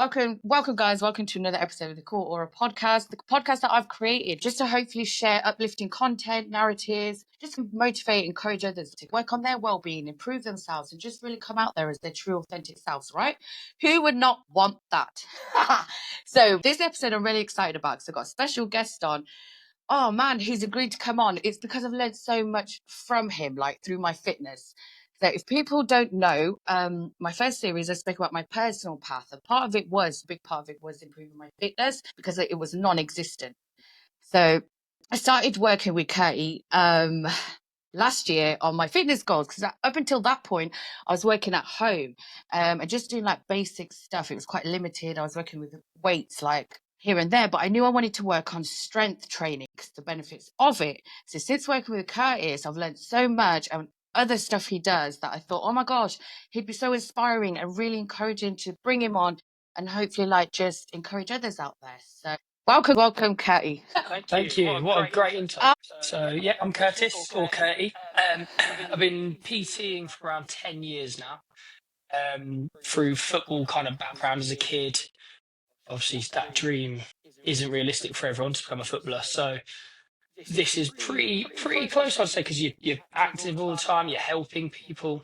Welcome, guys. Welcome to another episode of the Core Aura podcast, the podcast that I've created just to hopefully share uplifting content, narratives, just to motivate, encourage others to work on their well-being, improve themselves, and just really come out there as their true, authentic selves. Right? Who would not want that? So this episode I'm really excited about because I've got a special guest on. Oh man, he's agreed to come on. It's because I've learned so much from him, like through my fitness. So if people don't know, my first series I spoke about my personal path. A big part of it was improving my fitness because it was non-existent. So I started working with Curtis last year on my fitness goals because up until that point I was working at home and just doing like basic stuff. It was quite limited. I was working with weights like here and there, but I knew I wanted to work on strength training because the benefits of it. So since working with Curtis, I've learned so much and other stuff he does that I thought, oh my gosh, he'd be so inspiring and really encouraging to bring him on and hopefully like just encourage others out there. So welcome, Curtis. Thank you. What a great intro. So, yeah, I'm Curtis, or Curtie. I've been PTing for around 10 years now, through football kind of background as a kid. Obviously, that dream isn't realistic for everyone to become a footballer. So this is pretty close, I'd say, because you're active all the time, you're helping people.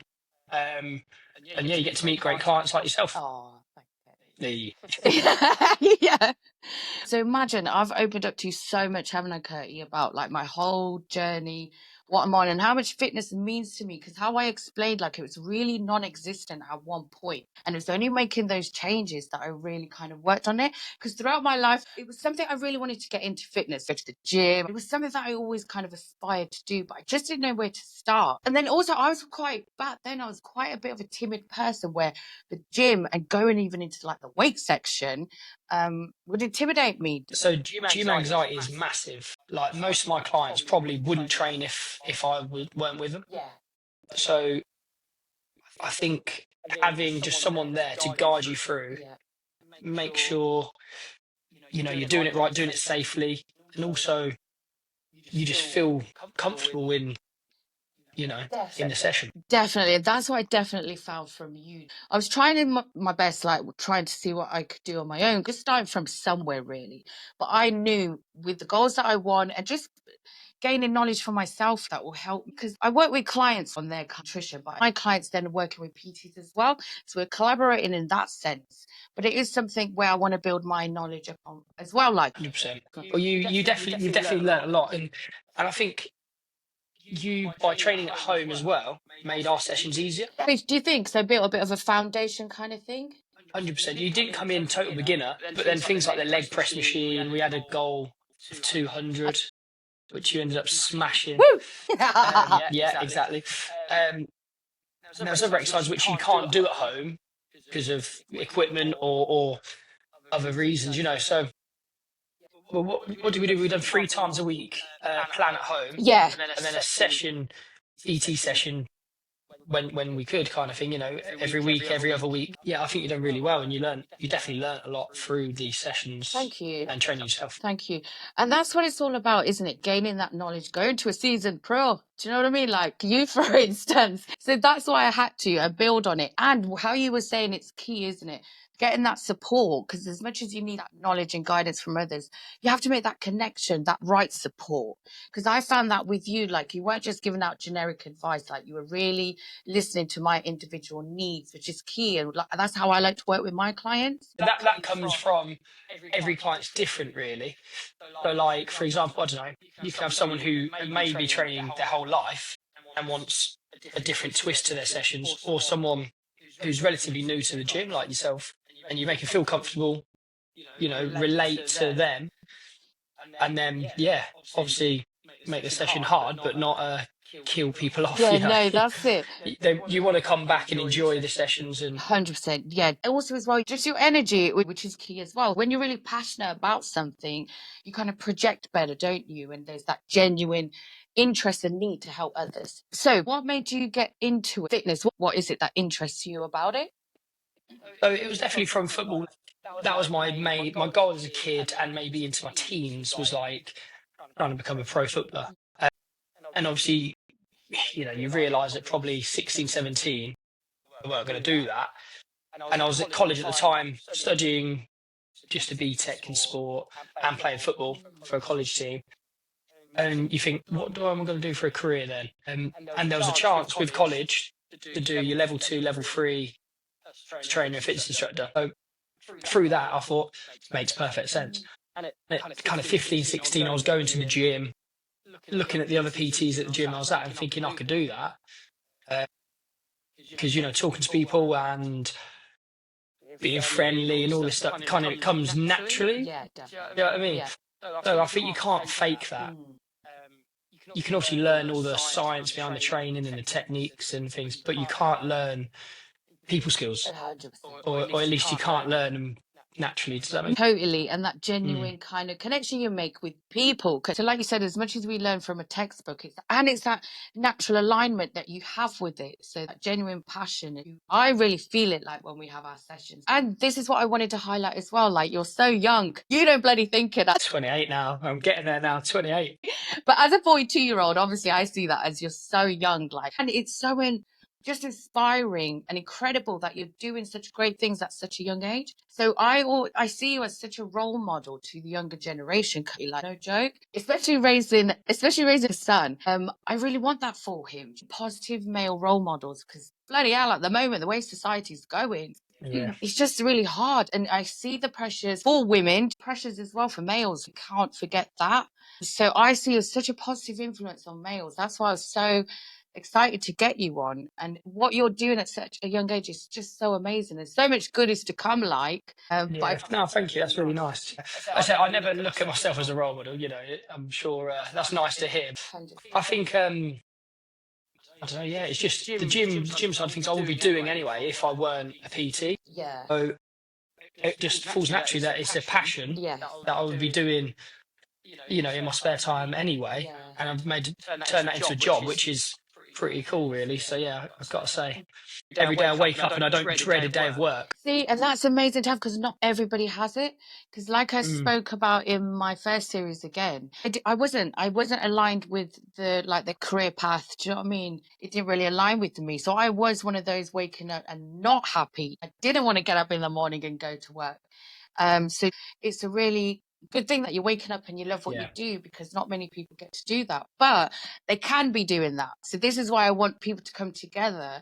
And yeah, you get to meet great clients like yourself. Oh, The yeah. So imagine I've opened up to you so much, haven't I, Curtie, about like my whole journey, what I'm on, and how much fitness means to me. Because how I explained, like it was really non-existent at one point, and it was only making those changes that I really kind of worked on it. Because throughout my life, it was something I really wanted to get into fitness, go to the gym. It was something that I always kind of aspired to do, but I just didn't know where to start. And then also, I was quite a bit of a timid person where the gym and going even into like the weight section would intimidate me. So gym anxiety is massive. Like most of my clients probably wouldn't train if weren't with them. Yeah. So I think having just someone there to guide you through, Yeah. make sure you're doing it right, doing it safely, and also you just feel comfortable in the session. Definitely. That's what I definitely found from you. I was trying my best, like trying to see what I could do on my own, just starting from somewhere really. But I knew with the goals that I want and just gaining knowledge for myself that will help because I work with clients on their nutrition, but my clients then are working with PTs as well. So we're collaborating in that sense. But it is something where I want to build my knowledge upon as well. Like 100%. Well, you've definitely learned a lot, and I think you, by training at home as well, made our sessions easier. do you think so? Built a bit of a foundation kind of thing? 100%. You didn't come in total beginner, but then things like the leg press machine, we had a goal of 200, which you ended up smashing. Woo! Yeah, exactly. And there's other exercises which you can't do at home because of equipment or other reasons, So, well, what do we do? We've done 3 times a week, plan at home, Yeah. and then a session, ET session when we could, kind of thing, every week, every other week. Yeah, I think you've done really well, and you definitely learned a lot through these sessions. Thank you. And training yourself. Thank you. And that's what it's all about, isn't it? Gaining that knowledge, going to a seasoned pro. Do you know what I mean? Like you, for instance. So that's why I had to build on it. And how you were saying it's key, isn't it? Getting that support, because as much as you need that knowledge and guidance from others, you have to make that connection, that right support. Because I found that with you, like you weren't just giving out generic advice, like you were really listening to my individual needs, which is key. And that's how I like to work with my clients. That comes from every client's different, really. So, like, for example, I don't know, you can have someone who may be training their whole life and wants a different twist to their sessions, or someone who's relatively new to the gym, like yourself, and you make them feel comfortable, relate to them, and then, yeah, obviously make the session hard, but not kill people off. Yeah, no, that's it. You want to come back and enjoy the sessions, and 100%. Yeah. Also, as well, just your energy, which is key as well. When you're really passionate about something, you kind of project better, don't you? And there's that genuine interest and need to help others. So, what made you get into fitness? What is it that interests you about it? so it was definitely from football. That was my goal as a kid, and maybe into my teens, was like trying to become a pro footballer. And obviously, you realise that probably 16, 17, we weren't going to do that. and I was at college at the time studying just a BTEC in sport and playing football for a college team. And you think, what do I am going to do for a career then? And there was a chance with college to do your level 2, level 3 as trainer and fitness instructor. So through that, I thought, makes perfect sense. And at kind of 15, 16, I was going to the gym, looking at the other PTs at the gym I was at and thinking I could do that. Because, talking to people and being friendly and all this stuff kind of comes naturally. Yeah, You definitely. know what I mean? Yeah. So I think you can't fake that. You can obviously learn all the science behind the training and the techniques and things, but you can't learn people skills, 100%. or at least you can't learn them naturally. Does that make Totally. And that genuine kind of connection you make with people. 'Cause, so like you said, as much as we learn from a textbook, it's that natural alignment that you have with it. So that genuine passion. I really feel it like when we have our sessions. And this is what I wanted to highlight as well. Like, you're so young. You don't bloody think it. 28 now? I'm getting there now, 28. But as a 42-year-old, obviously I see that as you're so young, like, and it's so just inspiring and incredible that you're doing such great things at such a young age. So I see you as such a role model to the younger generation. Like, no joke, especially raising a son. I really want that for him. Positive male role models, because bloody hell, at the moment, the way society's going, Yeah. it's just really hard. And I see the pressures for women, pressures as well for males. You can't forget that. So I see you as such a positive influence on males. That's why I was so excited to get you on. And what you're doing at such a young age is just so amazing. There's so much good is to come, like. Yeah, no, thank you. That's really nice. I say I never look at myself as a role model. I'm sure that's nice to hear. I think I don't know. Yeah, it's just the gym side of things I would be doing anyway if I weren't a PT. Yeah. So it just falls naturally that it's a passion Yeah. that I would be doing, in my spare time anyway. Yeah. And I've turn that into a job, which is pretty cool, really. So yeah, I've got to say, every day I wake up and I don't dread a day of work. See, and that's amazing to have, because not everybody has it. Because like I spoke about in my first series again, I wasn't aligned with the career path. Do you know what I mean? It didn't really align with me. So I was one of those waking up and not happy. I didn't want to get up in the morning and go to work. So it's a really good thing that you're waking up and you love what you do, because not many people get to do that, but they can be doing that. So this is why I want people to come together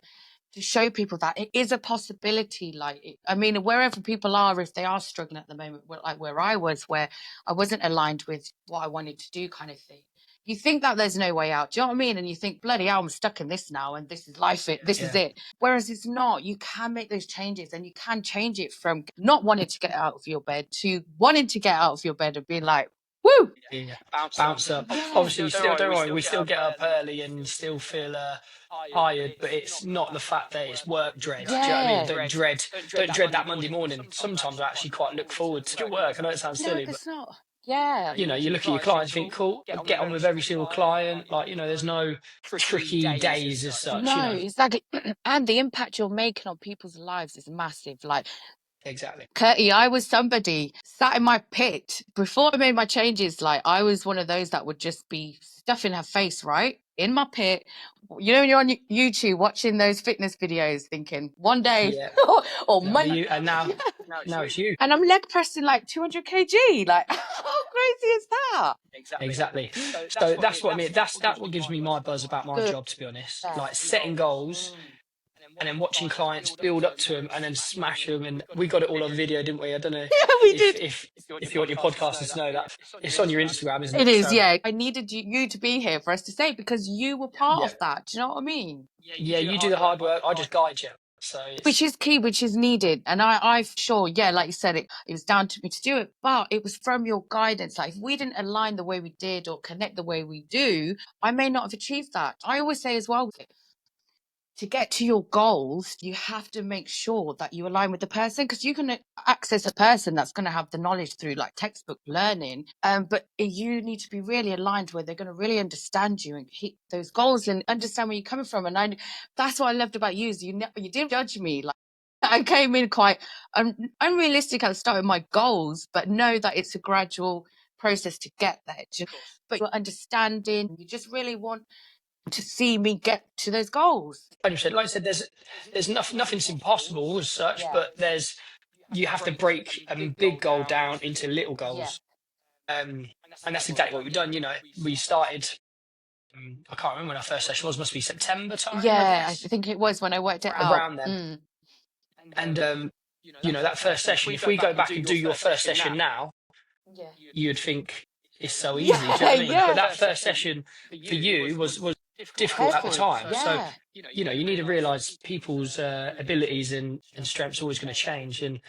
to show people that it is a possibility. Wherever people are, if they are struggling at the moment, like where I was, where I wasn't aligned with what I wanted to do, kind of thing. You think that there's no way out. Do you know what I mean? And you think, bloody hell, I'm stuck in this now, and this is life. This is it. Whereas it's not. You can make those changes, and you can change it from not wanting to get out of your bed to wanting to get out of your bed and being like, woo! Yeah, bounce up. Obviously, don't worry, we still get up early and still feel tired, but it's not the fact that it's work dread. Do you know what I mean? Don't dread that Monday morning. Sometimes I actually quite look forward to work. I know it sounds silly, but it's not. Yeah. you look at your clients, think, cool, get on with every single client. There's no tricky days as such. No, exactly. And the impact you're making on people's lives is massive. Like, Exactly. Curtie, I was somebody sat in my pit before I made my changes. Like, I was one of those that would just be stuffing her face right in my pit. When you're on YouTube watching those fitness videos, thinking one day or Monday, and now it's you. and I'm leg pressing like 200 kg. Like, how crazy is that? Exactly. So that's what I mean. That's what gives me my buzz about my job, to be honest. Like setting goals. And then watching clients build up to them and then smash them. And we got it all on video, didn't we? I don't know. Yeah, we did. If you want your podcasters to know that, it's on your Instagram, isn't it? It is, yeah. I needed you to be here for us to say, because you were part of that. Do you know what I mean? Yeah, you do the hard work. I just guide you. So which is key, which is needed. And I sure, yeah, like you said, it was down to me to do it, but it was from your guidance. Like, if we didn't align the way we did or connect the way we do, I may not have achieved that. I always say as well, to get to your goals, you have to make sure that you align with the person, because you can access a person that's going to have the knowledge through like textbook learning, but you need to be really aligned where they're going to really understand you and hit those goals and understand where you're coming from. And that's what I loved about you, is you didn't judge me. Like, I came in quite unrealistic at the start of my goals, but know that it's a gradual process to get there. But you're understanding, you just really want to see me get to those goals. 100%. Like I said, there's nothing's impossible as such, but you have to break a big goal down into little goals. And that's exactly what we've done. We started. I can't remember when our first session was. Must be September time. Yeah, I think it was when I worked it out. Around then. And that first session. If we go back and do your first session now, you'd think it's so easy. Do you know what I mean? But that first session for you was difficult at the time. So you need to realise people's abilities and strengths are always going to change, and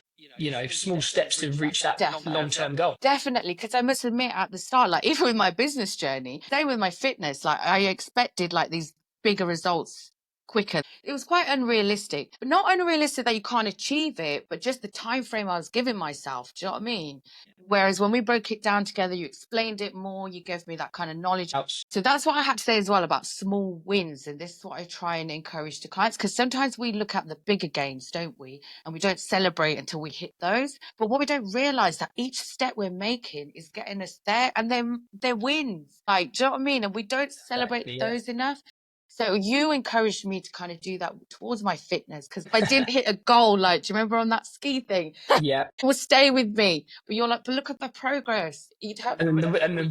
small steps to reach that long-term goal. Definitely, because I must admit at the start, like even with my business journey, same with my fitness, like I expected like these bigger results quicker. It was quite unrealistic, but not unrealistic that you can't achieve it, but just the time frame I was giving myself. Do you know what I mean? Whereas when we broke it down together, you explained it more, you gave me that kind of knowledge. So that's what I had to say as well about small wins. And this is what I try and encourage to clients, because sometimes we look at the bigger gains, don't we? And we don't celebrate until we hit those. But what we don't realize that each step we're making is getting us there, and then they're wins. Like, do you know what I mean? And we don't celebrate those enough. So you encouraged me to kind of do that towards my fitness, because if I didn't hit a goal, like, do you remember on that ski thing? Yeah. It will stay with me. But you're like, but look at the progress. You'd have... And then the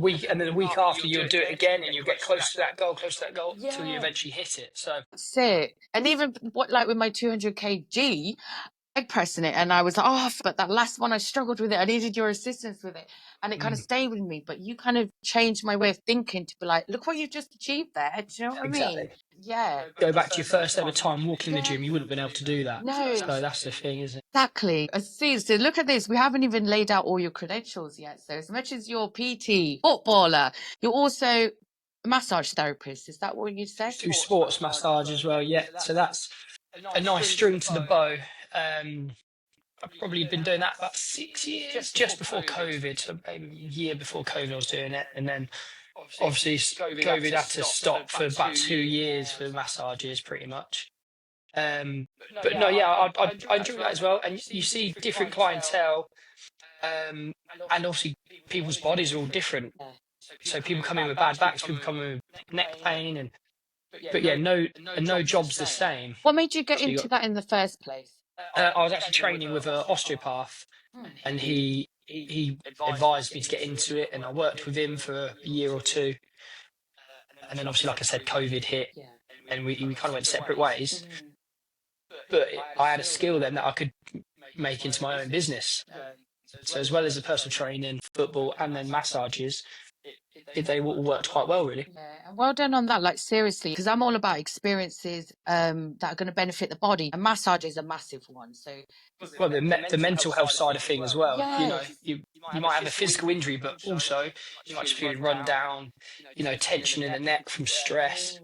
week after you'll do it again, and you'll get close to that goal, until you eventually hit it. So that's it. And even like with my 200 kg, leg pressing it, and I was like, oh, but that last one I struggled with it. I needed your assistance with it, and it kind of stayed with me. But you kind of changed my way of thinking to be like, look what you just achieved there. Do you know what I mean? Yeah. Go back to your first ever time walking in the gym, you wouldn't have been able to do that. No. So that's the thing, isn't it? Exactly. See, so look at this. We haven't even laid out all your credentials yet. So as much as you're PT, footballer, you're also a massage therapist. Is that what you said? Do sports massage as well. Yeah. So that's a nice string to the bow. I've probably been doing that about 6 years, just before COVID. So maybe a year before COVID, I was doing it, and then obviously COVID had to stop for about 2 years for massages, pretty much. But no, yeah, I enjoy that as well. And you see different clientele, and obviously people's bodies are all different. So people come in with bad backs, people come in with neck pain, but yeah, no job's the same. What made you get into that in the first place? I was actually training with an osteopath, and he advised me to get into it, and I worked with him for a year or two. And then obviously, like I said, COVID hit, and we kind of went separate ways. But I had a skill then that I could make into my own business. So as well as the personal training, football, and then massages, they all worked quite well, really. Yeah, and well done on that, like seriously, because I'm all about experiences that are going to benefit the body, and massage is a massive one. So, well, the mental health side of things as well. Yes. You might have a physical injury, but also you might just feel run down, tension in the neck from stress.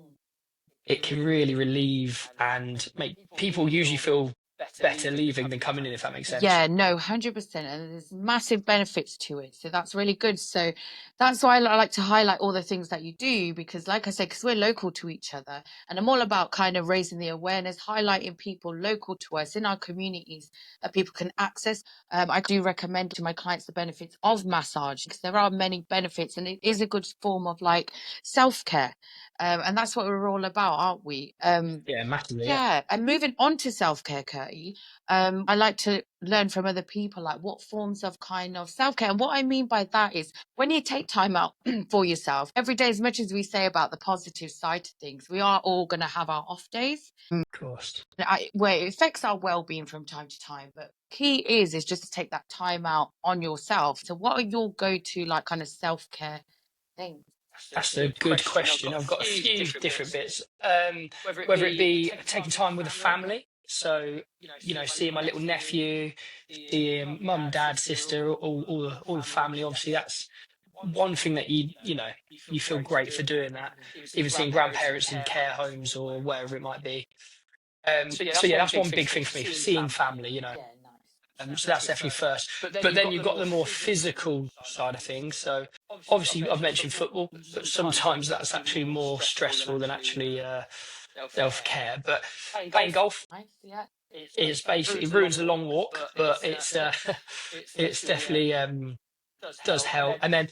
It can really relieve and make people usually feel better leaving than coming in, if that makes sense. Yeah, no, 100%. And there's massive benefits to it. So that's really good. So that's why I like to highlight all the things that you do, because like I said, because we're local to each other, and I'm all about kind of raising the awareness, highlighting people local to us in our communities that people can access. I do recommend to my clients the benefits of massage, because there are many benefits, and it is a good form of like self-care. And that's what we're all about, aren't we? Yeah, massively. Yeah. And moving on to self-care, Curtis, I like to learn from other people, like what forms of kind of self-care. And what I mean by that is when you take time out for yourself every day, as much as we say about the positive side to things, we are all going to have our off days. Of course. Where it affects our well-being from time to time. But key is just to take that time out on yourself. So what are your go-to like kind of self-care things? That's a good question. I've got a few different bits. Whether it be taking time with a family, so seeing my little nephew, seeing mum, dad, sister, all the family. Obviously, that's one thing that you feel great for doing that. Even seeing grandparents in care homes or wherever it might be. So yeah, that's one big thing for me. Seeing family, so that's definitely first. But then you've got the more physical side of things. So obviously I've mentioned football, but sometimes that's actually more stressful than actually self-care. But playing golf is basically, it ruins a long walk, but it's definitely does help. And then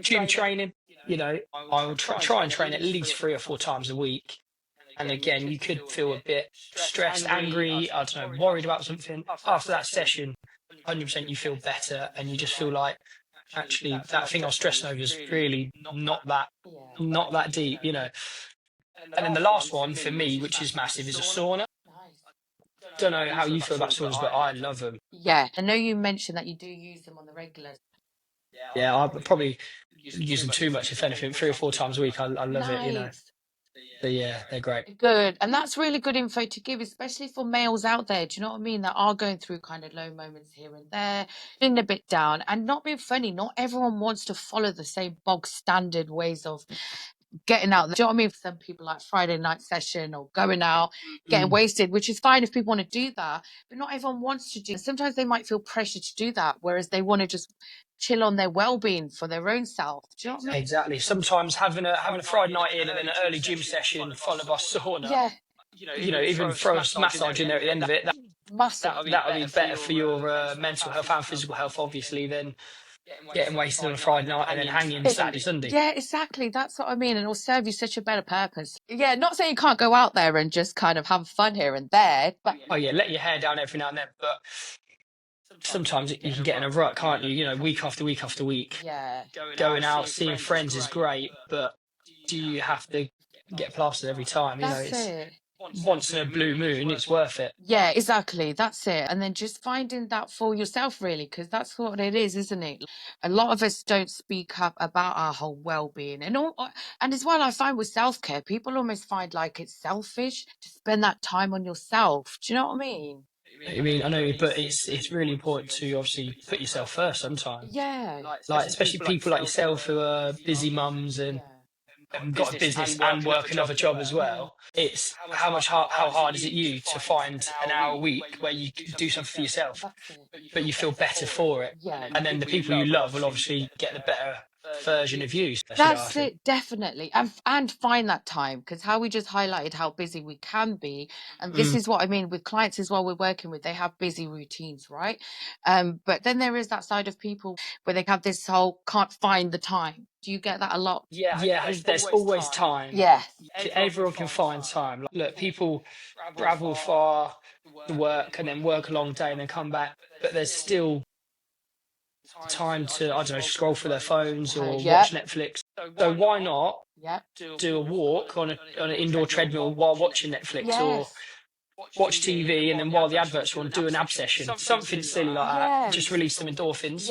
Gym training, I will try and train at least 3 or 4 times a week. And again, you could feel a bit stressed, angry, I don't know, worried about something. After that session, 100% you feel better, and you just feel like actually that thing I was stressing over is really not that deep. And then the last one for me, which is massive, is a sauna. Nice. Don't know how you feel about saunas, but I love them. Yeah, I know you mentioned that you do use them on the regular. Yeah, I probably use them too much, if anything, 3 or 4 times a week. I love it. Nice. But yeah, they're great. Good. And that's really good info to give, especially for males out there. Do you know what I mean? That are going through kind of low moments here and there, feeling a bit down. And not being funny, not everyone wants to follow the same bog standard ways of getting out. Do you know what I mean? For some people, like Friday night session or going out, getting wasted, which is fine if people want to do that. But not everyone wants to do it. Sometimes they might feel pressure to do that, whereas they want to just chill on their well-being for their own self. Do you know what I mean? Exactly. Sometimes having a Friday night in and then an early gym session followed by sauna. Yeah. Even throw a massage in there at the end of it. Massive. That would be better for your mental health and physical health, obviously, than getting wasted on a Friday night and then hanging Saturday, Sunday. Yeah, exactly. That's what I mean. And it'll serve you such a better purpose. Yeah, not saying you can't go out there and just kind of have fun here and there, but Oh yeah, let your hair down every now and then, but sometimes you can get in a rut, can't you? Week after week after week. yeah, Going out, seeing friends is great, but do you have to get plastered every time? that's It's it. once in a blue moon, it's worth it. Yeah, exactly. That's it. And then just finding that for yourself, really, because that's what it is, isn't it? A lot of us don't speak up about our whole well-being, and as well, I find with self-care, people almost find like it's selfish to spend that time on yourself. Do you know what I mean? I know, but it's really important to obviously put yourself first sometimes. Yeah. Like especially people like yourself who are busy mums and got a business and work another job as well. It's how hard is it you to find an hour a week where you can do something for yourself, but you feel better for it, Yeah. and then the people you love will obviously get the better version of you. That's it, definitely. And find that time, because how we just highlighted how busy we can be. And this is what I mean with clients as well we're working with. They have busy routines, right? But then there is that side of people where they have this whole can't find the time. Do you get that a lot? Yeah, there's always time. Yes. Everyone can find time. Look, people travel far to work and then work a long day and then come back, but there's still time to, I don't know, scroll through their phones or watch Netflix. So why not do a walk on an indoor treadmill while watching Netflix, or watch TV and then while the adverts are on, do an ab session, something silly like that. Just release some endorphins,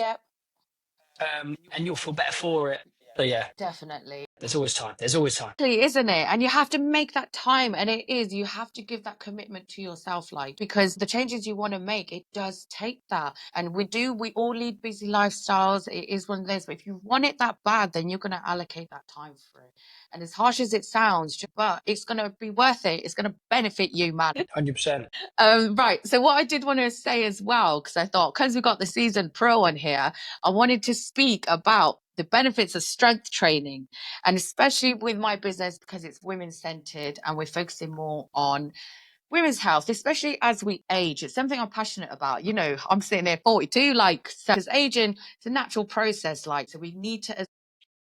and you'll feel better for it. So yeah, Definitely. there's always time. There's always time. Isn't it? And you have to make that time, and you have to give that commitment to yourself, because the changes you want to make, it does take that. And we all lead busy lifestyles. It is one of those, but if you want it that bad, then you're going to allocate that time for it. And as harsh as it sounds, but it's going to be worth it. It's going to benefit you, man. 100%. Right. So what I did want to say as well, because I thought, because we got the seasoned pro on here, I wanted to speak about the benefits of strength training, and especially with my business, because it's women centered and we're focusing more on women's health, especially as we age. It's something I'm passionate about. I'm sitting here 42, because aging, it's a natural process, so we need to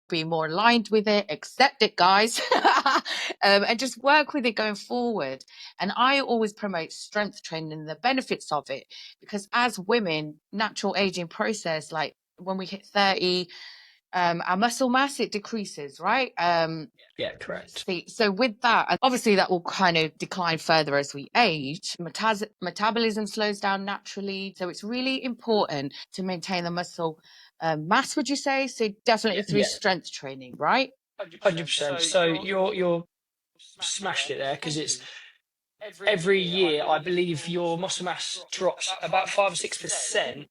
be more aligned with it, accept it, guys, and just work with it going forward. And I always promote strength training and the benefits of it, because as women, natural aging process, when we hit 30, our muscle mass, it decreases, right? Yeah, correct. So with that, obviously that will kind of decline further as we age. Metabolism slows down naturally. So it's really important to maintain the muscle mass, would you say? So definitely through strength training, right? 100%. So you're smashed it there, because it's every year, I believe your muscle mass drops about 5 or 6%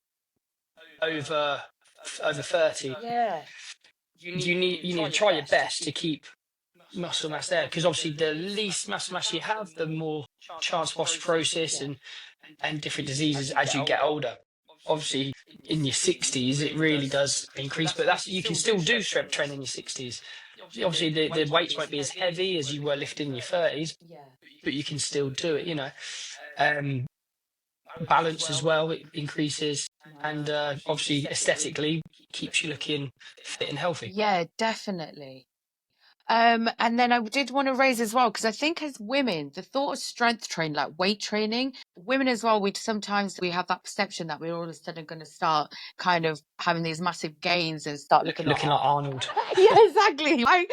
over 30. Yeah. You need to try your best to keep muscle mass there, because obviously the least muscle mass you have, the more chance of osteoporosis and different diseases as you get older. Obviously, in your 60s, it really does increase, but you can still do strength training in your 60s. Obviously, the weights won't be as heavy as you were lifting in your 30s, but you can still do it. Balance as well, it increases. and obviously aesthetically keeps you looking fit and healthy. Yeah, definitely. And then I did want to raise as well, because I think as women, the thought of strength training, like weight training, women as well, we sometimes we have that perception that we're all of a sudden going to start kind of having these massive gains and start looking like Arnold. Yeah, exactly. Like,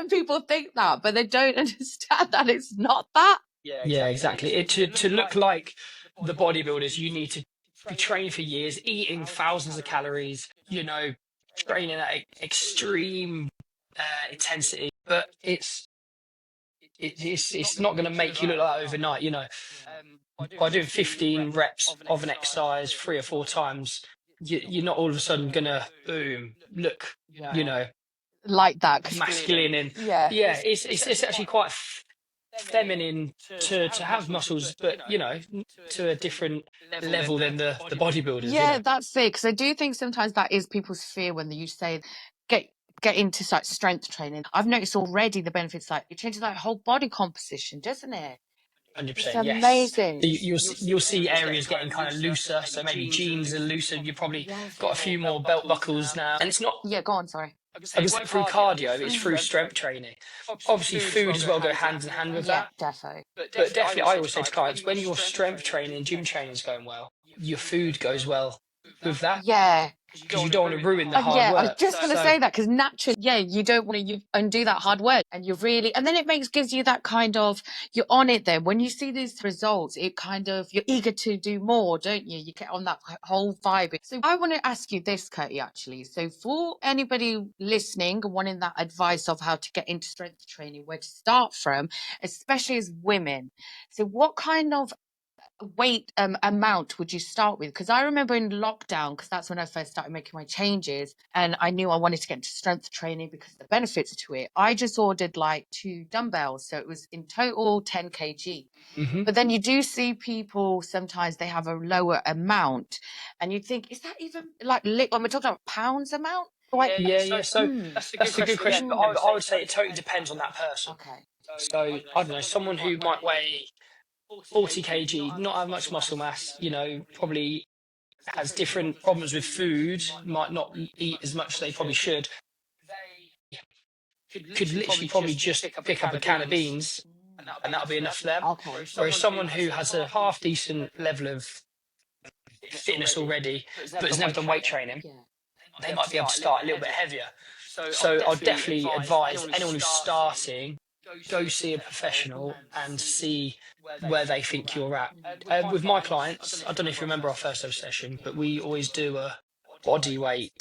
people think that, but they don't understand that it's not that. Yeah, exactly. To look like the bodybuilders, you need to be training for years, eating thousands of calories, training at extreme intensity. But it's not going to make you look like that overnight. By doing 15 reps of an exercise 3 or 4 times, you're not all of a sudden going to boom look, like that. masculine. And Yeah. it's actually quite feminine to have muscles, but to a different level than the bodybuilders. Yeah, that's it. Because I do think sometimes that is people's fear when you say get into such strength training. I've noticed already the benefits, like it changes like whole body composition, doesn't it? 100%. It's Yes. amazing. You'll see areas getting kind of looser. So maybe jeans are looser. You've probably got a few more belt buckles now, and it's not. Yeah, go on. Sorry. I guess through cardio, it's through strength training. Obviously, food as well go hand in hand with that. Defo. But definitely, I always say to clients, when your strength training, gym training is going well, your food goes well with that. Yeah. Because you don't want to ruin the hard work. I was just going to say that, because naturally, you don't want to undo that hard work, and and then it gives you that kind of, you're on it then. When you see these results, it kind of, you're eager to do more, don't you? You get on that whole vibe. So I want to ask you this, Curtis, actually. So for anybody listening and wanting that advice of how to get into strength training, where to start from, especially as women. So what kind of weight amount would you start with? Because I remember in lockdown, because that's when I first started making my changes, and I knew I wanted to get into strength training because of the benefits to it. I just ordered like 2 dumbbells, so it was in total 10 kg. Mm-hmm. But then you do see people sometimes they have a lower amount, and you think, is that even like when we're talking about pounds amount? Yeah. So that's a good question. But I would say it totally depends on that person. Okay. So I don't know, someone who might weigh 40 kg, not have much muscle mass, probably has different problems with food, might not eat as much as they probably should. They could literally probably just pick up a can of beans, and that'll be enough for them. Okay. Whereas someone who has a half decent level of fitness already, but has never done weight training, they might be able to start a little bit heavier. So I'd definitely advise anyone who's starting, go see a professional and see where they think you're at. With my clients, I don't know if you remember our first ever session, but we always do a body weight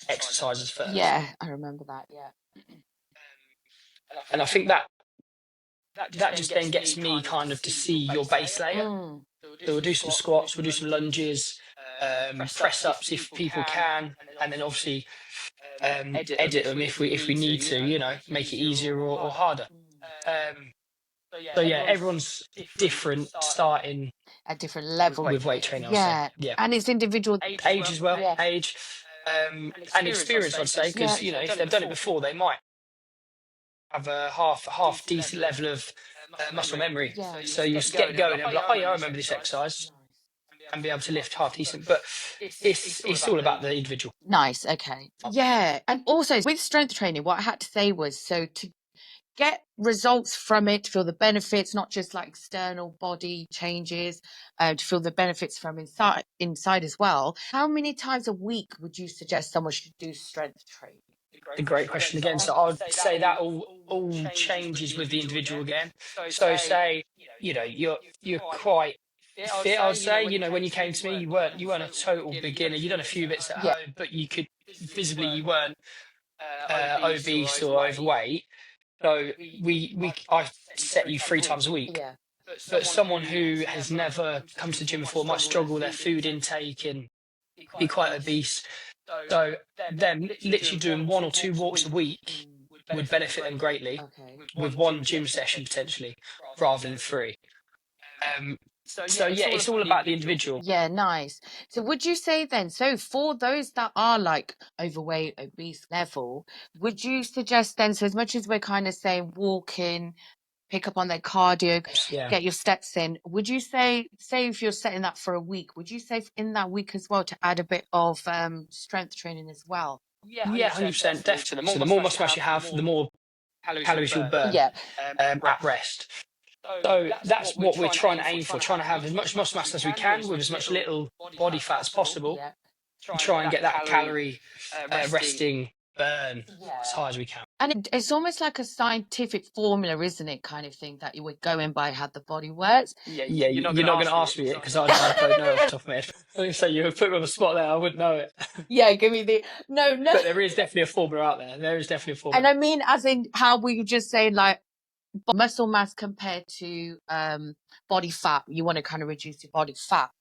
exercises first. Yeah, I remember that. Yeah. And I think that just then gets me kind of to see your base layer. So we'll do some squats, we'll do some lunges, press ups if people can, and then obviously edit them if we need to, make it easier or harder. So yeah, everyone's different, starting at different levels with weight training. Yeah, and it's individual age as well. Age and experience, I'd say, because if they've done it before, they might have a half decent level of muscle memory. So you just get going and be like, oh yeah, I remember this exercise, and be able to lift half decent. But it's all about the individual. Nice. Okay. Yeah. And also with strength training, what I had to say was, so to get results from it, to feel the benefits, not just like external body changes, to feel the benefits from inside as well. How many times a week would you suggest someone should do strength training? A great question again. So I would say that all changes with the individual again. So say you're quite fit. I'd say when you came to me, you weren't a total beginner. You'd done a few bits at home, but you could visibly you weren't obese or overweight. So I set you 3 times a week. But someone who has never come to the gym before might struggle with their food intake and be quite obese. So them literally doing 1 or 2 walks a week would benefit them greatly, with 1 gym session potentially, rather than 3. So yeah, it's all about the individual. Yeah, nice. So would you say then, so for those that are like overweight, obese level, would you suggest then, so as much as we're kind of saying walking, pick up on their cardio, Yeah. get your steps in. Would you say if you're setting that for a week, would you say in that week as well to add a bit of strength training as well? Yeah, 100%, definitely. So the more muscle mass you have, the more calories you'll burn Yeah. at rest. So that's what we're trying to aim for, trying to have as much muscle mass as we can with as much little body fat as possible, Yeah. and try and get that calorie resting burn Yeah. as high as we can. And it's almost like a scientific formula, isn't it? Kind of thing that you were going by how the body works. Yeah, you're not going to ask me it because I don't know off the top of my head. So you put me on the spot there, I wouldn't know it. Yeah, give me the no. But there is definitely a formula out there. There is definitely a And formula. I mean, as in how we just say like muscle mass compared to body fat. You want to kind of reduce your body fat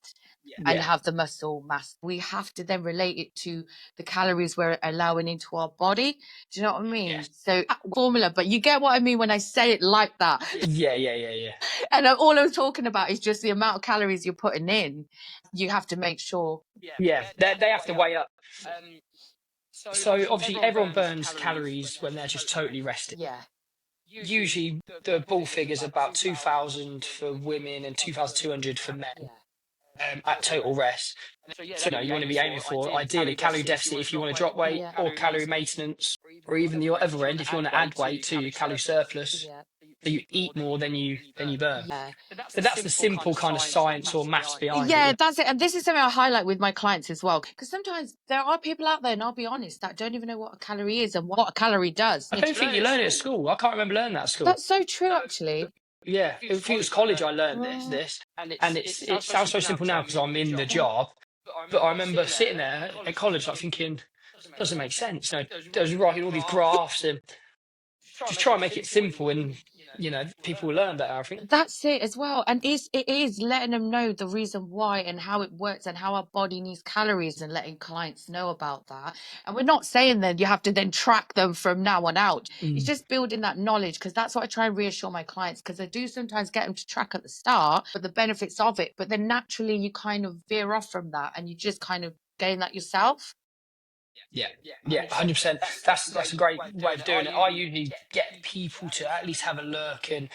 and Yeah, have the muscle mass. We have to then relate it to the calories we're allowing into our body. Do you know what I mean? yes. So formula, but you get what I mean when I say it like that. Yeah. And all I'm talking about is just the amount of calories you're putting in. You have to make sure. Yeah, they have to weigh up. So obviously everyone burns calories when they're just totally rested. Yeah. Usually the ball figure's about 2,000 for women and 2,200 for men at total rest. So you want to be aiming for ideally calorie deficit if you want to drop weight, Yeah. or calorie maintenance, or even the other end if you want to add weight to your calorie surplus. Yeah. So you eat more than you burn. Yeah. So that's the simple kind of science or maths behind Yeah, it. that's it. And this is something I highlight with my clients as well. Because sometimes there are people out there, and I'll be honest, that don't even know what a calorie is and what a calorie does. I don't think you learn it at school. I can't remember learning that at school. That's so true, actually. Yeah, if it was college, I learned this, and it sounds so simple now because I'm in the job. But I remember sitting there at college, like thinking, doesn't make sense. There's writing all these graphs and just try and make it simple, and people will learn better, I think. That's it as well. And it is letting them know the reason why and how it works and how our body needs calories and letting clients know about that. And we're not saying that you have to then track them from now on out. It's just building that knowledge, because that's what I try and reassure my clients, because I do sometimes get them to track at the start for the benefits of it. But then naturally you kind of veer off from that and you just kind of gain that yourself. Yeah, 100%. That's a great way of doing it. I usually get people to at least have a look and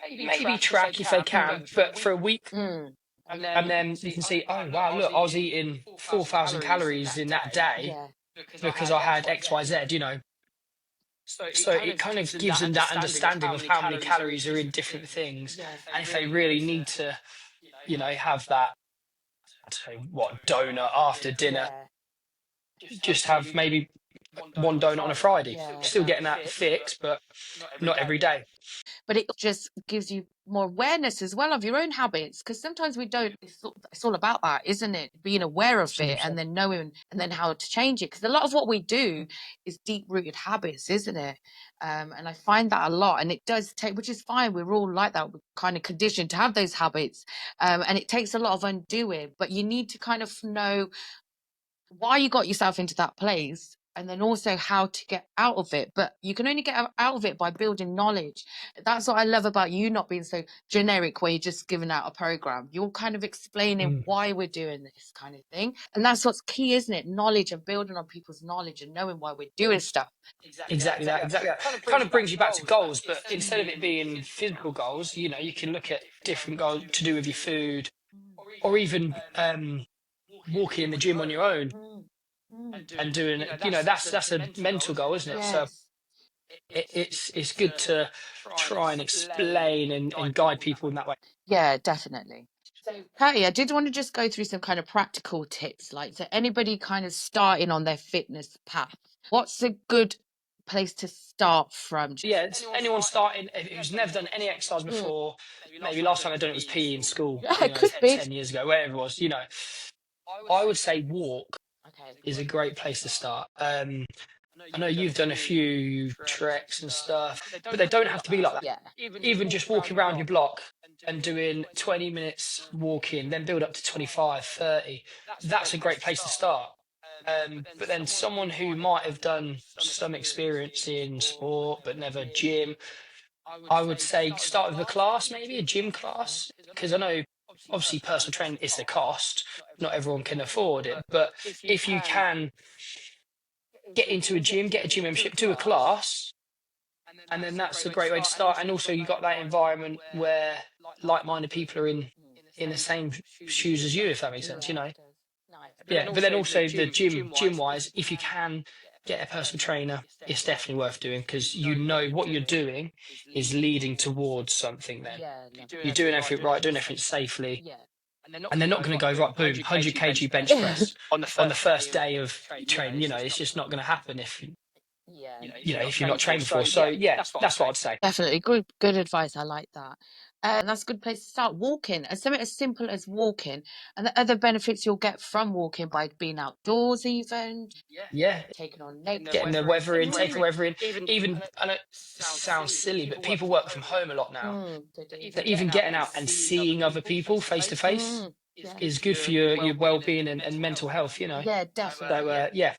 maybe track if they can, but for a week. And then you can see, oh wow, look, I was eating 4,000 calories in that day Yeah. because I had X, Y, Z. So it kind of gives them that understanding of how many calories are in different things, and if they really need to, have that, say, donut after dinner, just have maybe one donut on a Friday. Yeah. Still getting that fix, but not every day. But it just gives you more awareness as well of your own habits, because sometimes we don't. It's all about that, isn't it? Being aware of it 100%. and then knowing and then how to change it, because a lot of what we do is deep rooted habits, isn't it? And I find that a lot, and it does take, which is fine, we're all like that, we're kind of conditioned to have those habits, and it takes a lot of undoing, but you need to kind of know why you got yourself into that place, and then also how to get out of it. But you can only get out of it by building knowledge. That's what I love about you not being so generic, where you're just giving out a program. You're kind of explaining why we're doing this kind of thing. And that's what's key, isn't it? Knowledge, and building on people's knowledge and knowing why we're doing stuff. Exactly that. Kind of brings you back to goals, but instead of it being physical goals, you can look at different goals to do with your food, or even walking in the gym on your own and doing it. That's a mental goal, isn't it? Yes. So it's good to try and explain and guide people in that way. Yeah, definitely. So, Patty, I did want to just go through some kind of practical tips, like, so anybody kind of starting on their fitness path, what's a good place to start from? Yeah, it's anyone starting who's never done any exercise before. Maybe last time I done it was PE in school. Yeah, it could be 10 years ago, wherever it was. I would say walk is a great place to start. I know you've done a few treks and stuff, but they don't have to be like that. Yeah. Even just walking around your block and doing 20 minutes walking, then build up to 25, 30. That's a great place to start. But then someone who might have done some experience in sport but never gym, I would say start with a class, maybe a gym class, because I know obviously personal training is the cost. Not everyone can afford it, but if you can get into a gym, get a gym membership, do a class, and then that's a great way to start. And also, you got that environment where like-minded people are in the same shoes as you, if that makes sense. Yeah. But then also the gym wise, if you can get a personal trainer, it's definitely worth doing, because what you're doing is leading towards something. Then you're doing everything right, doing everything safely, and they're not going to go right, boom, 100 kg bench press on the first day of training. It's just not going to happen if you're not trained before. So yeah, that's what I'd say. Definitely good advice. I like that. And that's a good place to start. Walking, and something as simple as walking, and the other benefits you'll get from walking by being outdoors, even Yeah, taking on nature, getting the weather in, taking the weather in. Even, I know it sounds silly, but people work from home a lot now. That even getting out and seeing other people face to face is good for your well-being and mental health. Yeah, definitely. So yeah.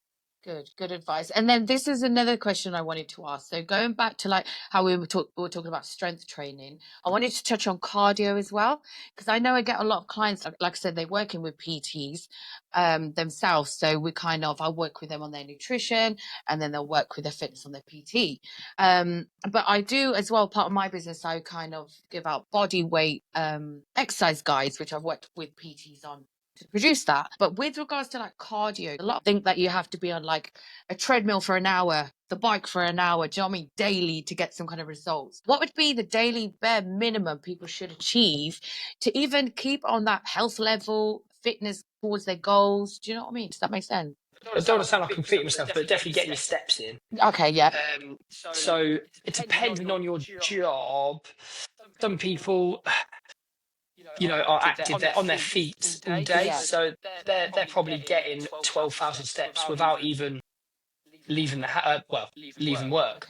Good advice. And then this is another question I wanted to ask. So going back to like how we were talking about strength training, I wanted to touch on cardio as well, because I know I get a lot of clients, like I said, they're working with PTs themselves. So I work with them on their nutrition, and then they'll work with their fitness on their PT. But I do as well, part of my business, I kind of give out body weight exercise guides, which I've worked with PTs on to produce that. But with regards to like cardio, a lot think that you have to be on like a treadmill for an hour, the bike for an hour, do you know what I mean, daily to get some kind of results. What would be the daily bare minimum people should achieve to even keep on that health level, fitness towards their goals? Do you know what I mean? Does that make sense? I don't want to sound like I'm repeating myself, but definitely getting your steps in. Okay, yeah. So depending on your job, some people are active. They're on their feet all day, so they're probably getting 12,000 steps without even leaving leaving work.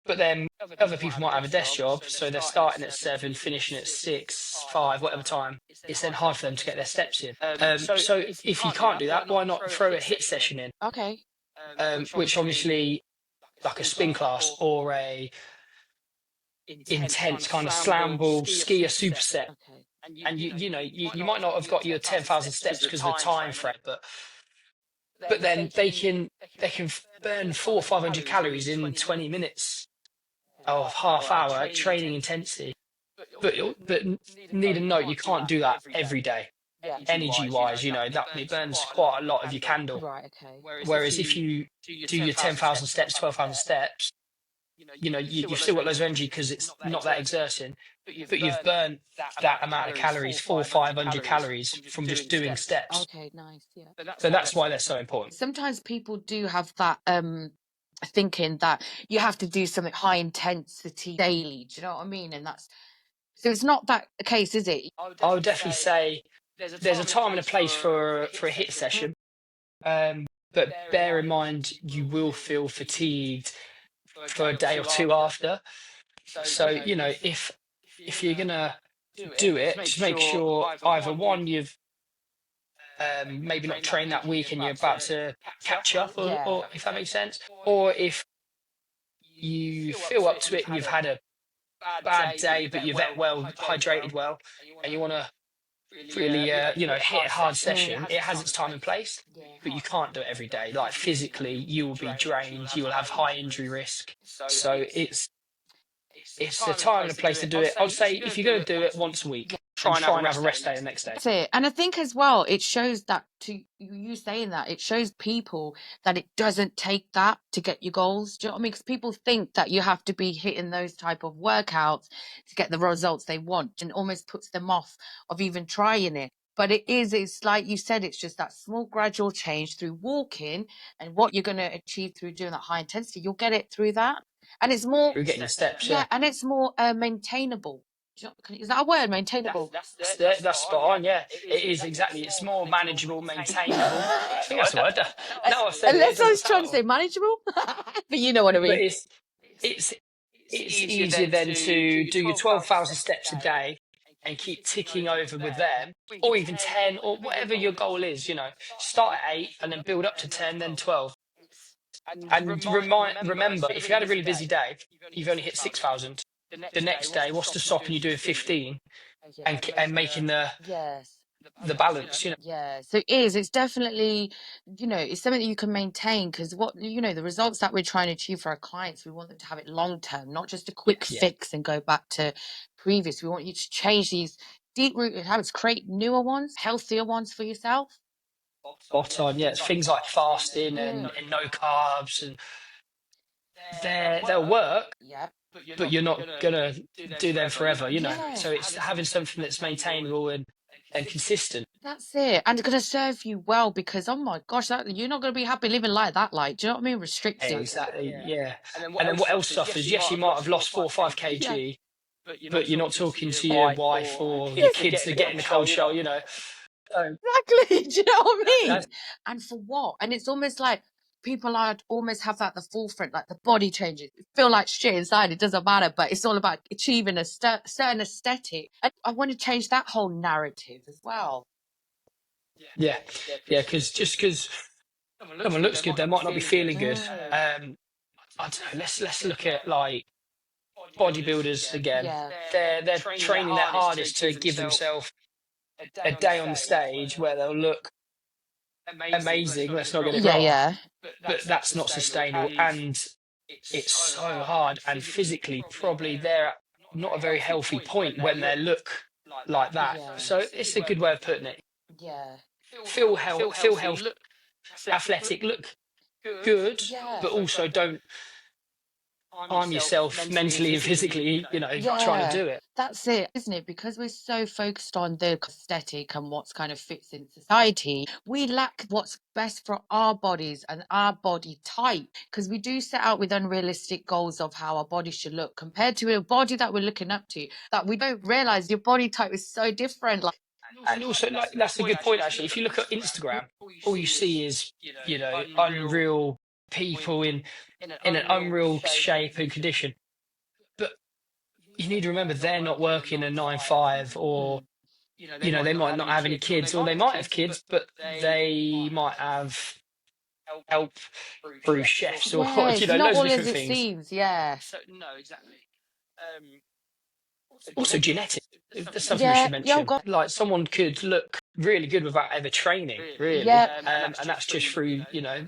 But then other people might have a desk job, so they're starting at 7, finishing at 6, 5, whatever time. It's then hard for them to get their steps in. So if you can't do that, why not throw a HIIT session in? Okay. Which obviously, like a spin class or a intense kind of slam ball skier superset. Okay. And you might not have got your 10,000 steps because of the time frame, but then they can burn 400 or 500 calories in 20 minutes or half hour training intensity. But need to note, you can't do that every day. Energy wise, that it burns quite a lot of your candle. Right. Okay. Whereas if you do your 10,000 steps, 12,000 steps, you've still got loads of energy because it's not that exerting, but you've burnt that amount of calories, 400 or 500 calories from just doing steps. Okay, nice. Yeah. So that's why they're so important. Sometimes people do have that thinking that you have to do something high intensity daily. Do you know what I mean? And so it's not that case, is it? I would definitely say there's a time and a place for a HIIT session, but bear in mind you will feel fatigued for a day or two after. So if you're gonna do it, just make sure either one, you've maybe not trained that week and you're about to catch up, or if that makes sense, or if you feel up to it and you've had a bad day but you've ate well, hydrated well, and you want to really hit a hard session, it has its time and place, but you can't do it every day. Like physically you will be drained, you will have high injury risk. So it's the time and a place to do it. I'd say if you're going to do it once a week, try and have a rest day the next day. That's it. And I think as well, it shows that to you saying that, it shows people that it doesn't take that to get your goals. Do you know what I mean? Because people think that you have to be hitting those type of workouts to get the results they want, and almost puts them off of even trying it. But it's like you said, it's just that small gradual change through walking, and what you're going to achieve through doing that high intensity, you'll get it through that. And it's more, you're getting your steps, and it's more maintainable. Is that a word, maintainable? That's spot on, yeah. It is, exactly. It's more manageable, maintainable. I think that's the word. No, I've said unless I was trying to say manageable, but you know what I mean. But it's easier then to do your 12,000 steps a day and keep ticking over with them, or even 10, or whatever your goal is. Start at 8 and then build up to 10, then 12. And remember, if you had a really busy day, you've only hit 6,000. The next day, what's to stop you doing 15 and making the the balance, Yeah, so it's definitely, it's something that you can maintain because the results that we're trying to achieve for our clients, we want them to have it long term, not just a quick fix and go back to previous. We want you to change these deep rooted habits, create newer ones, healthier ones for yourself. Spot on. Yeah, it's things like fasting and no carbs, and they'll work, Yeah. but you're not gonna do them forever, So it's having something that's maintainable and consistent. That's it. And it's going to serve you well because, oh my gosh, you're not going to be happy living like that. Like, do you know what I mean? Restricted. Exactly. Yeah. And then what else suffers? Yes, you might have lost 4 or 5 kg, but you're not talking to your wife or your kids that get in the cold shoulder. Exactly. Do you know what I mean? And for what? And it's almost like people are almost have that at the forefront, like the body changes. You feel like shit inside. It doesn't matter, but it's all about achieving a certain aesthetic. And I want to change that whole narrative as well. Yeah. Because just because someone looks good, they might not be feeling good. I don't know. Let's look at like bodybuilders again. They're training their hardest to give themselves a day on the stage where they'll look amazing. Let's not get it wrong. Yeah. But that's not sustainable, and it's so hard. And physically, probably they're at not a very healthy point when they look like that. So it's a good way of putting it. Yeah. Feel healthy, look athletic, look good, but also don't harm yourself mentally and physically, trying to do it. That's it, isn't it? Because we're so focused on the aesthetic and what's kind of fits in society, we lack what's best for our bodies and our body type. Because we do set out with unrealistic goals of how our body should look compared to a body that we're looking up to, that we don't realize your body type is so different. And also, like, that's a good point, actually. If you look at Instagram, all you see is, unreal people in an unreal shape and condition. But you need to remember they're not working a 9 to 5, or they might not have any kids, or they might have kids, but they might have help through chefs or it's not loads of all different as it things. seems. Yeah. So no, exactly. Also genetics. That's something we should mention. Like, someone could look really good without ever training, really. And that's just through,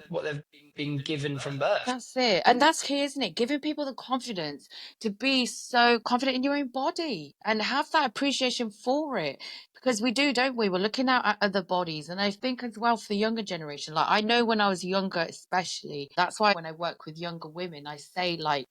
what they've been given from birth. That's it. And that's key, isn't it? Giving people the confidence to be so confident in your own body and have that appreciation for it. Because we do, don't we? We're looking out at other bodies. And I think as well for the younger generation, like I know when I was younger, especially, that's why when I work with younger women, I say, like,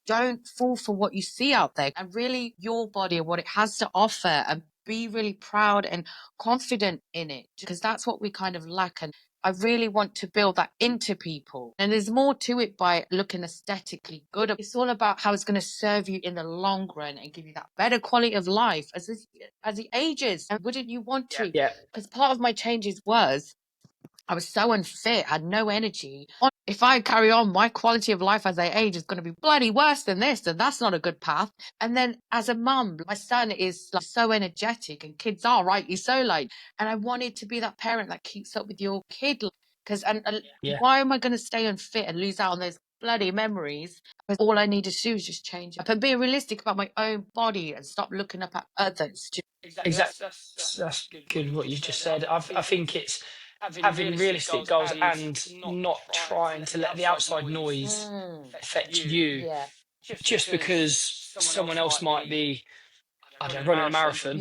don't fall for what you see out there and really your body and what it has to offer, and be really proud and confident in it, because that's what we kind of lack. And I really want to build that into people. And there's more to it by looking aesthetically good. It's all about how it's going to serve you in the long run and give you that better quality of life as it ages. And wouldn't you want to? Yeah. Because part of my changes was I was so unfit, had no energy. If I carry on, my quality of life as I age is going to be bloody worse than this, and that's not a good path. And then as a mum, my son is like so energetic, and kids are rightly so, like, and I wanted to be that parent that keeps up with your kid. Because why am I going to stay unfit and lose out on those bloody memories? Because all I need to do is just change up and be realistic about my own body and stop looking up at others. Exactly. That's good what you just said. I think it's having realistic goals and not trying to let the outside noise affect you. Just because someone else might be, I don't know, running a marathon,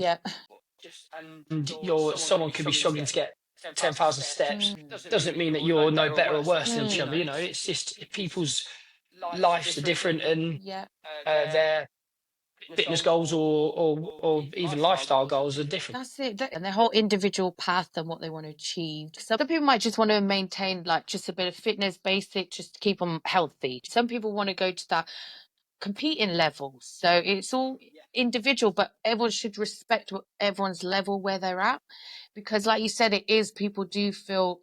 and someone could be struggling to get 10,000 steps, doesn't mean that you're no better or worse than each other. It's just people's lives are different, and their fitness goals or even lifestyle goals are different. That's it. And their whole individual path and what they want to achieve. Some people might just want to maintain like just a bit of fitness, basic, just to keep them healthy. Some people want to go to that competing level. So it's all individual, but everyone should respect everyone's level where they're at. Because like you said, people do feel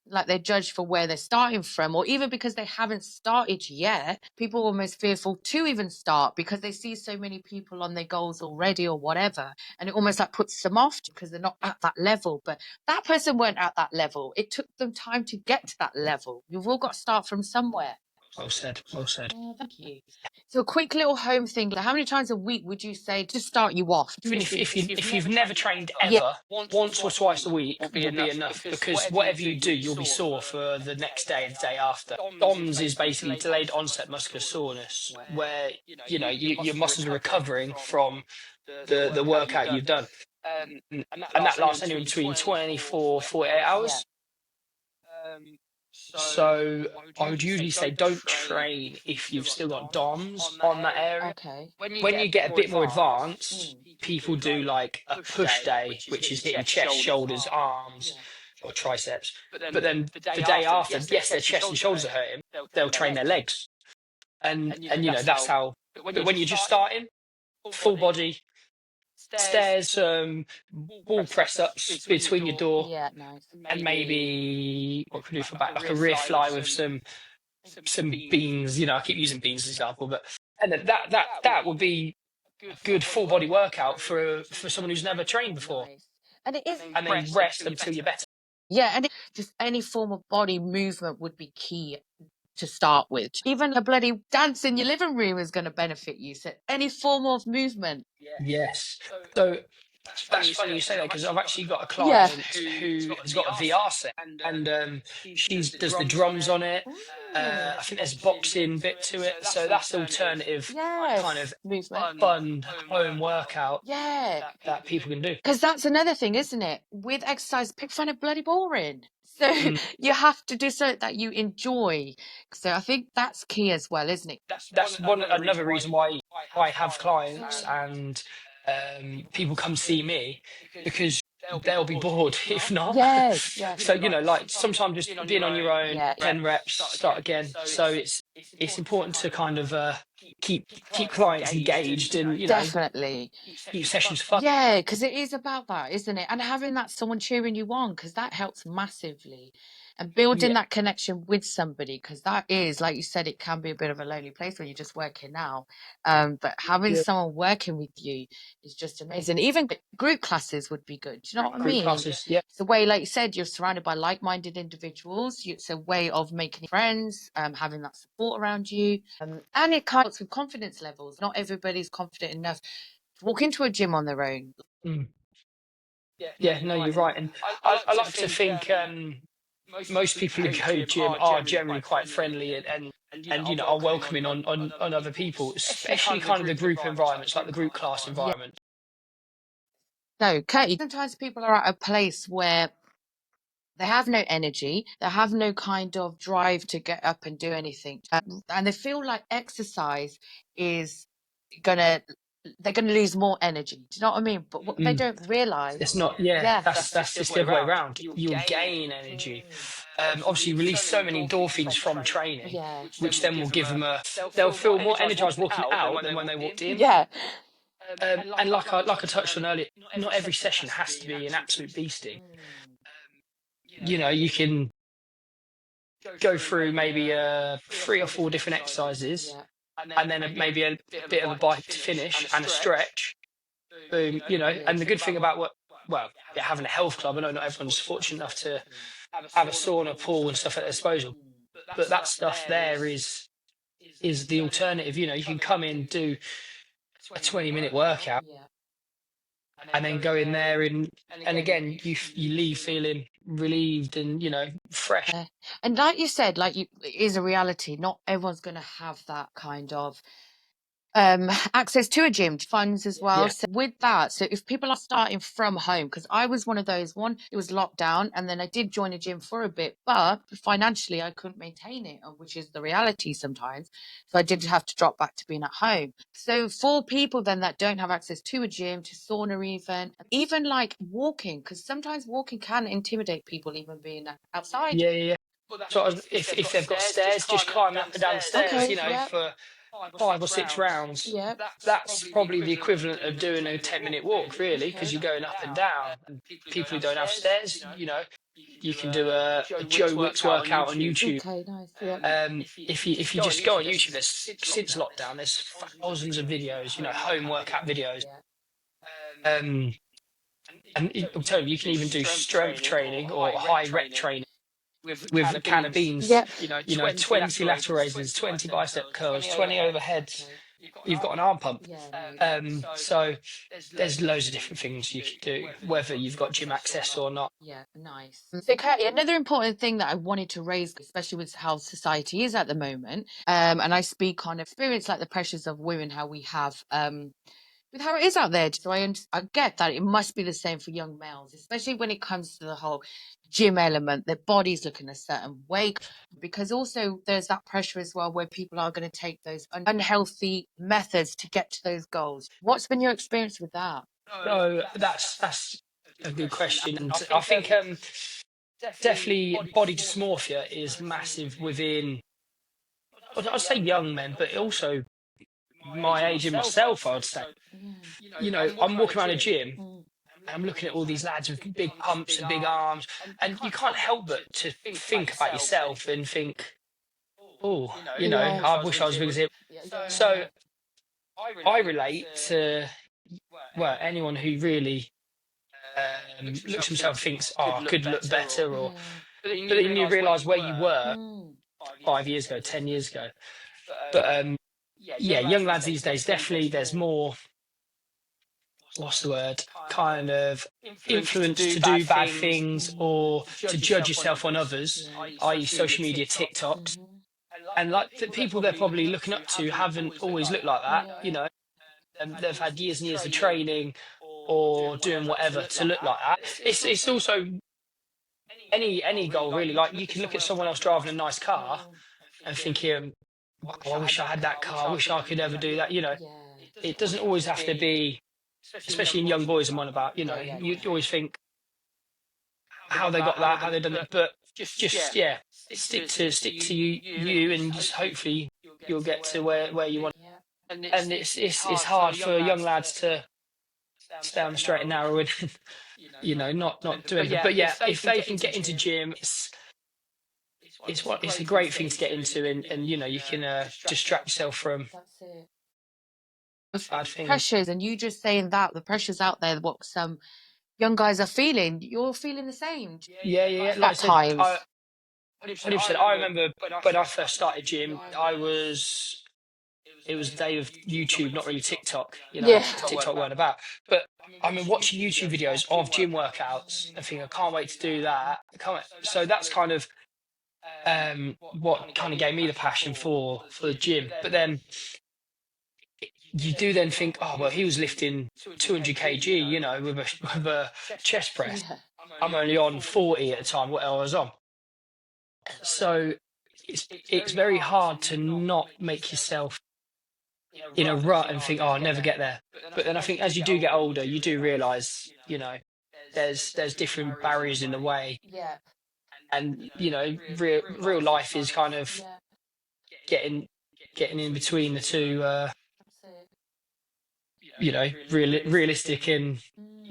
like they're judged for where they're starting from, or even because they haven't started yet, people are almost fearful to even start because they see so many people on their goals already or whatever, and it almost like puts them off because they're not at that level. But that person weren't at that level. It took them time to get to that level. You've all got to start from somewhere. Well said. Well said. Oh, thank you. So a quick little home thing. How many times a week would you say to start you off? Even if you've never trained Yeah. ever, once or twice a week will be enough, because whatever you do, you'll be sore for the next day and the day after. DOMS is basically delayed onset muscular soreness, where your muscles are recovering from the workout you've done, and that lasts anywhere between 24-48 hours. So I would usually say don't train if you've still got DOMS on that area. Okay. When you get a bit more advanced, people do like a push day, which is hitting chest, shoulders, arms, or triceps. But then the day after, yes, their chest and shoulders are hurting, they'll train their legs. And that's how. But when you're just starting, full body, stairs, wall press ups between your door, Yeah, nice. and maybe what can we do for back, like a rear fly with some beans. I keep using beans as an example, but and then that would be a good full body workout for someone who's never trained before. Nice. And it is. And then rest until you're better. Yeah, and just any form of body movement would be key to start with. Even a bloody dance in your living room is going to benefit you. So any form of movement. Yes. So that's funny you say that, because I've actually got a client who has got a VR set, and she does the drums on it. I think there's a boxing bit to it, so that's the alternative kind of movement, fun home workout. Yeah, that people can do. Because that's another thing, isn't it? With exercise, people find it bloody boring. So you have to do something that you enjoy. So I think that's key as well, isn't it? That's another reason why I have clients and people come see me, because they'll be bored if not. Yes, So like sometimes just being on your own, 10 reps, start again. So it's important to kind of keep clients engaged, and definitely keep sessions fun. Yeah, because it is about that, isn't it? And having that someone cheering you on, because that helps massively. And building that connection with somebody, because that is, like you said, it can be a bit of a lonely place when you're just working out. But having someone working with you is just amazing. Even group classes would be good. Do you know what I mean? Group classes, yeah. It's a way, like you said, you're surrounded by like-minded individuals. It's a way of making friends, having that support around you. And it kind of helps with confidence levels. Not everybody's confident enough to walk into a gym on their own. Yeah, no, you're right. And I like to think most people who go to gym are generally quite friendly and are welcoming on other people, especially kind of the group environments, like the group class environment. So, Katie, sometimes people are at a place where they have no energy, they have no kind of drive to get up and do anything, and they feel like exercise is they're gonna lose more energy. Do you know what I mean? But what they don't realise, it's not. That's just the other way around. You'll gain energy. Obviously, you release so many endorphins from training, which then will give them they'll feel more energized walking out than when they walked in. Yeah. And like I touched on earlier, not every session has to be an absolute beasting. You can go through maybe 3 or 4 different exercises, and then maybe a bit of a bike to finish and a stretch. Boom, and the good thing about having a health club, I know not everyone's fortunate enough to have a sauna, pool and stuff at their disposal, but that stuff there is the alternative. You can come in, do a 20-minute workout, and then go in there and again you leave feeling relieved and fresh. And like you said, it is a reality. Not everyone's going to have that kind of access to a gym, funds as well. So with that, so if people are starting from home, because I was one of those, it was locked down, and then I did join a gym for a bit, but financially I couldn't maintain it, which is the reality sometimes. So I did have to drop back to being at home. So for people then that don't have access to a gym, to sauna, even like walking, because sometimes walking can intimidate people, even being outside. Yeah. So if they've got stairs, just climb up and down the stairs, for 5 or 6 rounds. Yeah, that's probably the equivalent of doing a 10-minute walk, really, because you're going up and down. And people who don't have stairs, you can do a Joe Wicks workout on YouTube. Okay, nice. Yeah. If you just go on YouTube, since lockdown, there's thousands of videos, home workout videos. And I'll tell you can even do strength training or high rep training. with a can of beans. Yeah. 20 lateral raises, 20 bicep curls, 20 overheads. You've got an arm pump. Yeah. So there's loads of different things you can do, whether you've got gym access or not. Yeah, nice. So, Katie, another important thing that I wanted to raise, especially with how society is at the moment, and I speak on experience like the pressures of women, how we have, with how it is out there. So I get that it must be the same for young males, especially when it comes to the whole gym element, their body's looking a certain way, because also there's that pressure as well where people are going to take those unhealthy methods to get to those goals. What's been your experience with that? So that's a good question, and I think definitely body dysmorphia is massive within. I'd say young men, but also my age and myself. I would say, I'm walking around a gym. Mm. And I'm looking at all these lads with big pumps and big arms, and you can't help but to think about yourself and think, oh, I wish I was as big as him. So I relate to, well, anyone who really looks at himself and thinks, oh, I could look better, or but then you realise where you were 5 years ago, 10 years ago. But yeah, young lads these days, definitely there's more, what's the word, kind of influence to do bad things or to judge yourself on others, i.e. social media, TikToks. And like the people they're probably looking up to haven't always looked like that. And they've had years and years of training or doing whatever to look like that. It's also any goal really. Like you can look at someone else driving a nice car and thinking, wow, I wish I had that car, I wish I could ever do that. It doesn't always have to be, especially in young boys I'm on about, you always think how they got that, how they done it, but just stick to you and just hopefully you'll get to where you want. And it's hard for young lads to stay on the straight and narrow and not do anything. But yeah, if they can get into gym, it's a great thing to get into, and you can distract yourself from bad things. Pressures, and you just saying that the pressures out there, what some young guys are feeling, you're feeling the same. Yeah. Like I said, 100%. I remember when I first started gym, it was the day of YouTube, not really TikTok. TikTok weren't about. But I mean, watching YouTube videos of gym workouts and thinking, I can't wait to do that. So that's kind of what kind of gave me the passion for the gym. But then you do then think, oh well, he was lifting 200 kg, with a chest press. I'm only on 40 at the time. What I was on. So it's very hard to not make yourself in a rut and think, oh, I'll never get there. But then I think as you do get older, you do realise, there's different barriers in the way. Yeah. And real life is kind of getting in between the two. Realistic and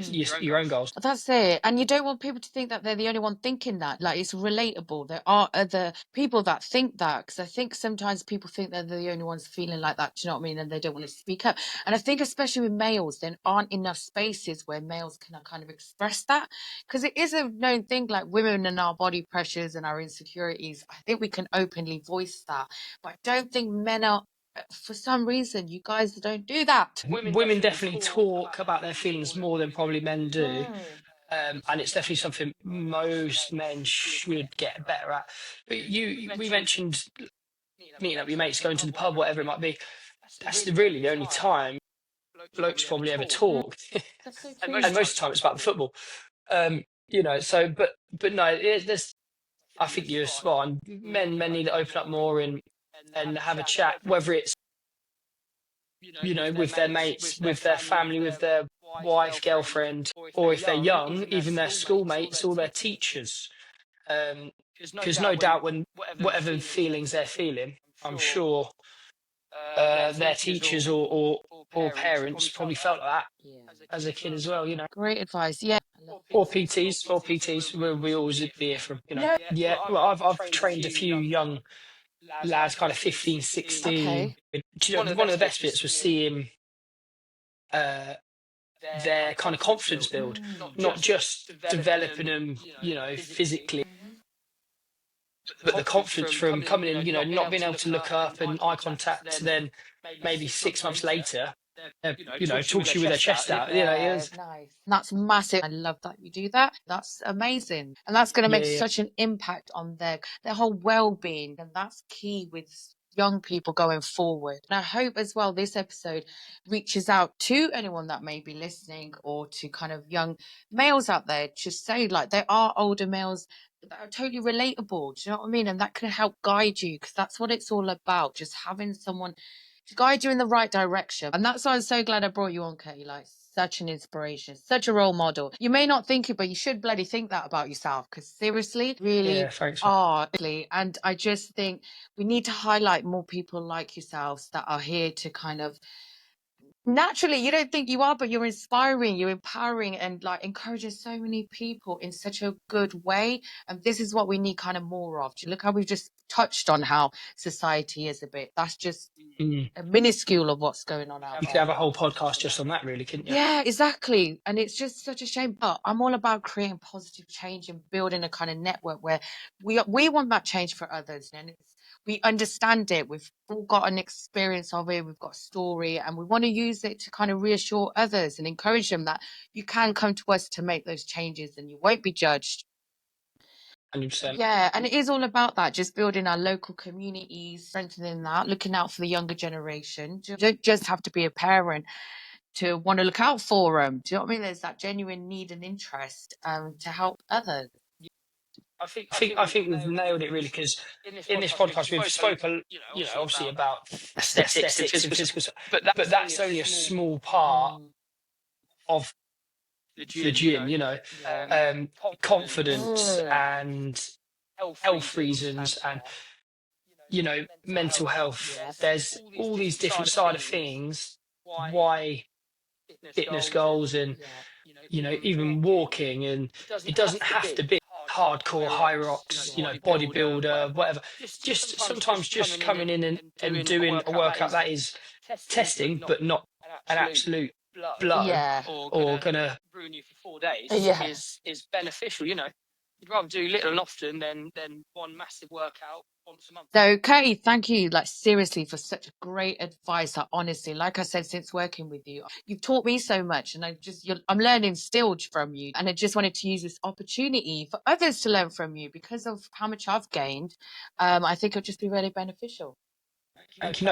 your own goals. That's it. And you don't want people to think that they're the only one thinking that. Like, it's relatable. There are other people that think that, because I think sometimes people think that they're the only ones feeling like that. Do you know what I mean? And they don't want to speak up. And I think especially with males, there aren't enough spaces where males can kind of express that, because it is a known thing, like women and our body pressures and our insecurities. I think we can openly voice that, but I don't think men are. For some reason, you guys don't do that. Women definitely talk about their feelings more than probably men do. And it's definitely something most men should get better at. But we mentioned meeting up with your mates, going to the pub, whatever it might be. That's really the only time blokes probably ever talk. That's so And true. most of the time it's about the football. So but no, there's, I think you're spot on. Men need to open up more and have a chat, whether it's with their mates, with their family, with their wife, girlfriend, or if they're young, even their schoolmates or their teachers. Because no doubt when whatever feelings they're feeling, I'm sure their teachers or parents probably felt like that as a kid as well. Great advice. Yeah. Or PTs, we always be here from. Yeah. Well, I've trained a few young lads, kind of 15, 16. Okay. One of the best bits was seeing their kind of confidence build, not just developing them, physically. but the confidence from coming in, not being able to look up and eye contact, then maybe 6 months later, talks to you with their chest out. It was, nice. That's massive. I love that you do that. That's amazing. And that's going to make such an impact on their whole well-being. And that's key with young people going forward. And I hope as well this episode reaches out to anyone that may be listening, or to kind of young males out there, to say like there are older males that are totally relatable. Do you know what I mean? And that can help guide you, because that's what it's all about. Just having someone to guide you in the right direction. And that's why I'm so glad I brought you on, Katie. Like, such an inspiration, such a role model. You may not think it, but you should bloody think that about yourself, because seriously, really thanks. are. And I just think we need to highlight more people like yourselves that are here to kind of, naturally, you don't think you are, but you're inspiring, you're empowering, and like encouraging so many people in such a good way. And this is what we need kind of more of. Look how we've just touched on how society is a bit. That's just a minuscule of what's going on out You there. could have a whole podcast just on that, really, couldn't you? Yeah, exactly. And it's just such a shame. But I'm all about creating positive change and building a kind of network where we want that change for others. And we understand it. We've all got an experience of it. We've got a story, and we want to use it to kind of reassure others and encourage them that you can come to us to make those changes and you won't be judged. 100%. Yeah, and it is all about that, just building our local communities, strengthening that, looking out for the younger generation. You don't just have to be a parent to want to look out for them. Do you know what I mean? There's that genuine need and interest to help others. I think we've nailed it, really, because in this podcast we've spoken, obviously about aesthetics and physical, but that's only a small part of the gym. Confidence and health reasons, and mental health. There's all these different side of things. Why fitness goals, and even walking, and it doesn't have to be hardcore high rocks, bodybuilder, whatever. Just sometimes just coming in and doing a workout that is testing, but not an absolute blow, or gonna ruin you for 4 days, is beneficial. You'd rather do little and often than one massive workout once a month. So, Katie, thank you, like, seriously, for such great advice. Like, honestly, like I said, since working with you, you've taught me so much, and I'm learning still from you. And I just wanted to use this opportunity for others to learn from you, because of how much I've gained. I think it'll just be really beneficial. Thank you.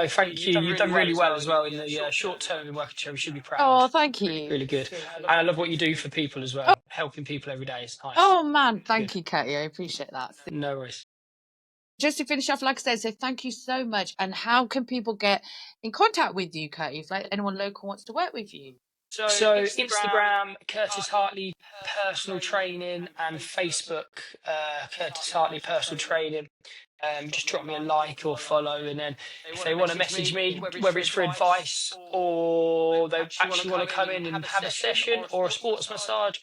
You've done really well as well in the short term in working together. We should be proud. Oh, thank you. Really good. And I love what you do for people as well. Helping people every day is nice. Oh, man, thank you, Katie. I appreciate that. No worries. Just to finish off, like I said, so thank you so much. And how can people get in contact with you, Katie, if like anyone local wants to work with you? So Instagram, Curtis Hartley Personal Training, and Facebook, Curtis Hartley Personal Training. Just drop me a like or follow, and then if they want to message me, whether it's for advice or they actually want to come in and have a session or a sports massage,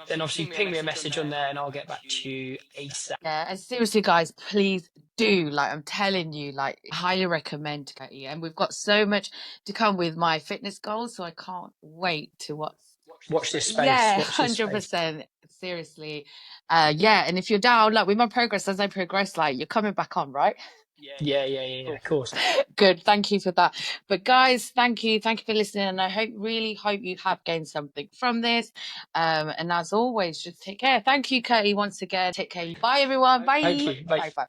then obviously ping me a message on there and I'll get back to you ASAP. Yeah, and seriously, guys, please do. Like, I'm telling you, like, highly recommend Katie. And we've got so much to come with my fitness goals, so I can't wait to watch this space. Yeah, 100%. Seriously. Yeah, and if you're down, like, with my progress, as I progress, like, you're coming back on, right? Yeah, of course. Good, thank you for that. But guys, thank you for listening, and I really hope you have gained something from this. And as always, just take care. Thank you, Katie, once again. Take care. Bye, everyone. Bye. Thank you. Bye. Bye.